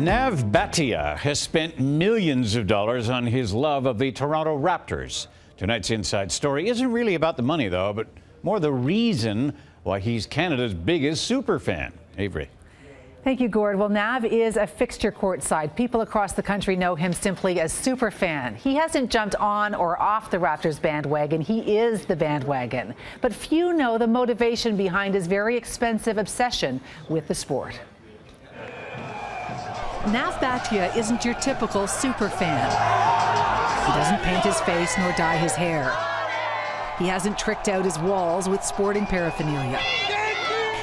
Nav Bhatia has spent millions of dollars on his love of the Toronto Raptors. Tonight's Inside Story isn't really about the money, though, but more the reason why he's Canada's biggest superfan. Avery. Thank you, Gord. Well, Nav is a fixture courtside. People across the country know him simply as Superfan. He hasn't jumped on or off the Raptors bandwagon. He is the bandwagon. But few know the motivation behind his very expensive obsession with the sport. Nav Bhatia isn't your typical superfan. He doesn't paint his face nor dye his hair. He hasn't tricked out his walls with sporting paraphernalia.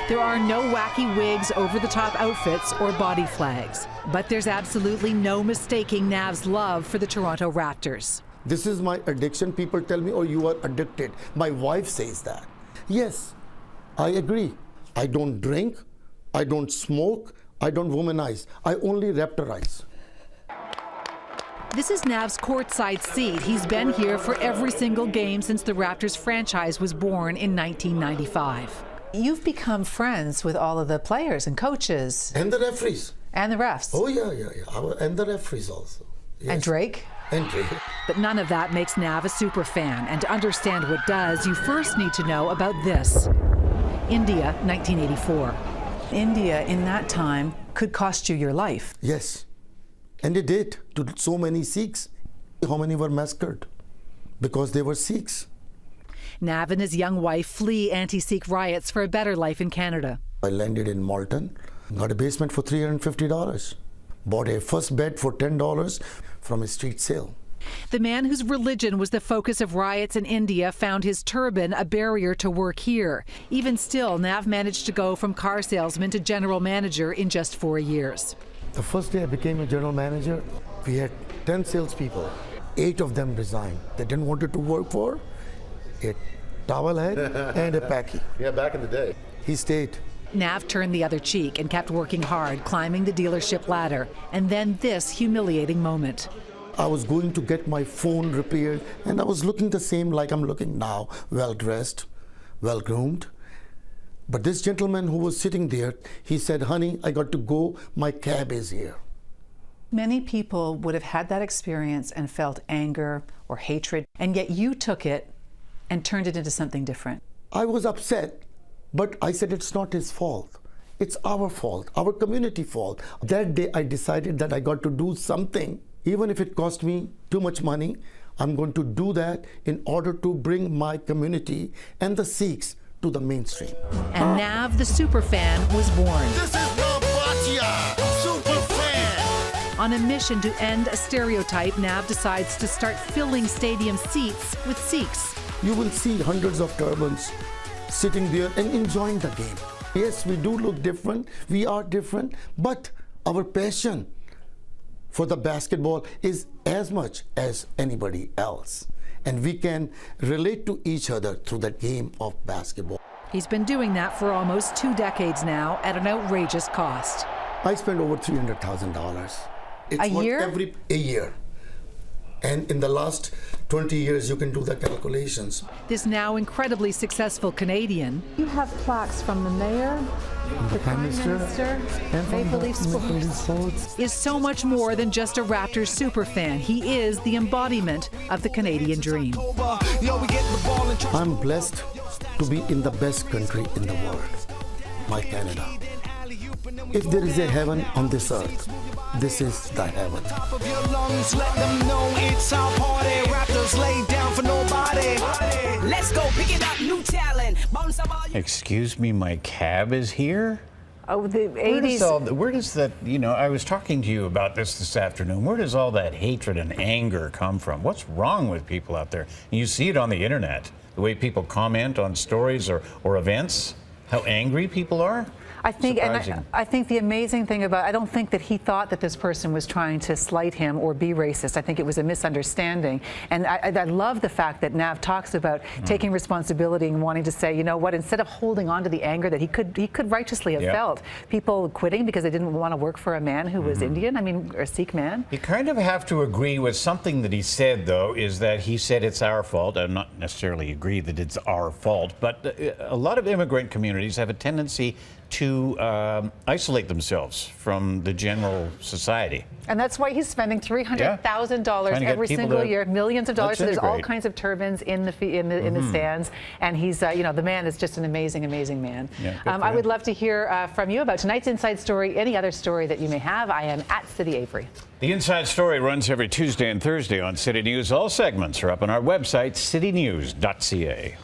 There are no wacky wigs, over-the-top outfits, or body flags. But there's absolutely no mistaking Nav's love for the Toronto Raptors. This is my addiction. People tell me, oh, you are addicted. My wife says that. Yes, I agree. I don't drink, I don't smoke, I don't womanize. I only raptorize. This is Nav's courtside seat. He's been here for every single game since the Raptors franchise was born in 1995. You've become friends with all of the players and coaches. And the referees. And the refs. Oh, yeah. And the referees also. Yes. And Drake. And Drake. But none of that makes Nav a super fan. And to understand what does, you first need to know about this. India, 1984. India, in that time, could cost you your life. Yes. And it did to so many Sikhs. How many were massacred? Because they were Sikhs. Nav and his young wife flee anti-Sikh riots for a better life in Canada. I landed in Malton, got a basement for $350. Bought a first bed for $10 from a street sale. The man whose religion was the focus of riots in India found his turban a barrier to work here. Even still, Nav managed to go from car salesman to general manager in just 4 years. The first day I became a general manager, we had 10 salespeople. 8 of them resigned. They didn't want to work for a towel head and a packy. Yeah, back in the day. He stayed. Nav turned the other cheek and kept working hard, climbing the dealership ladder. And then this humiliating moment. I was going to get my phone repaired, and I was looking the same like I'm looking now, well-dressed, well-groomed. But this gentleman who was sitting there, he said, honey, I got to go, my cab is here. Many people would have had that experience and felt anger or hatred, and yet you took it and turned it into something different. I was upset, but I said it's not his fault. It's our fault, our community fault. That day I decided that I got to do something. Even if it cost me too much money, I'm going to do that in order to bring my community and the Sikhs to the mainstream. And Nav, the superfan, was born. This is Nav Bhatia, superfan. On a mission to end a stereotype, Nav decides to start filling stadium seats with Sikhs. You will see hundreds of turbans sitting there and enjoying the game. Yes, we do look different, we are different, but our passion for the basketball is as much as anybody else. And we can relate to each other through the game of basketball. He's been doing that for almost 2 decades now at an outrageous cost. I spend over $300,000. It's a year? A year. And in the last 20 years, you can do the calculations. This now incredibly successful Canadian. You have plaques from the mayor, the Prime Minister, and Maple Leaf Sports. Is so much more than just a Raptors superfan. He is the embodiment of the Canadian dream. I'm blessed to be in the best country in the world, my Canada. If there is a heaven on this earth, this is the heaven. Excuse me, my cab is here? Oh, the 80s. Where does that, I was talking to you about this afternoon. Where does all that hatred and anger come from? What's wrong with people out there? You see it on the internet, the way people comment on stories or events, how angry people are. I think, and I think the amazing thing about, I don't think that he thought that this person was trying to slight him or be racist. I think it was a misunderstanding. And I love the fact that Nav talks about taking responsibility and wanting to say, you know what, instead of holding on to the anger that he could righteously have felt, people quitting because they didn't want to work for a man who was Indian, or a Sikh man. You kind of have to agree with something that he said, though, is that he said it's our fault. I'm not necessarily agree that it's our fault, but a lot of immigrant communities communities have a tendency to isolate themselves from the general society. And that's why he's spending $300,000 Trying to get every people single to- year, millions of dollars. So there's all integrate. kinds of turbans in the stands, and he's the man is just an amazing man. Yeah, good for I him. would love to hear from you about tonight's Inside Story, any other story that you may have. I am at City Avery. The Inside Story runs every Tuesday and Thursday on City News. All segments are up on our website, citynews.ca.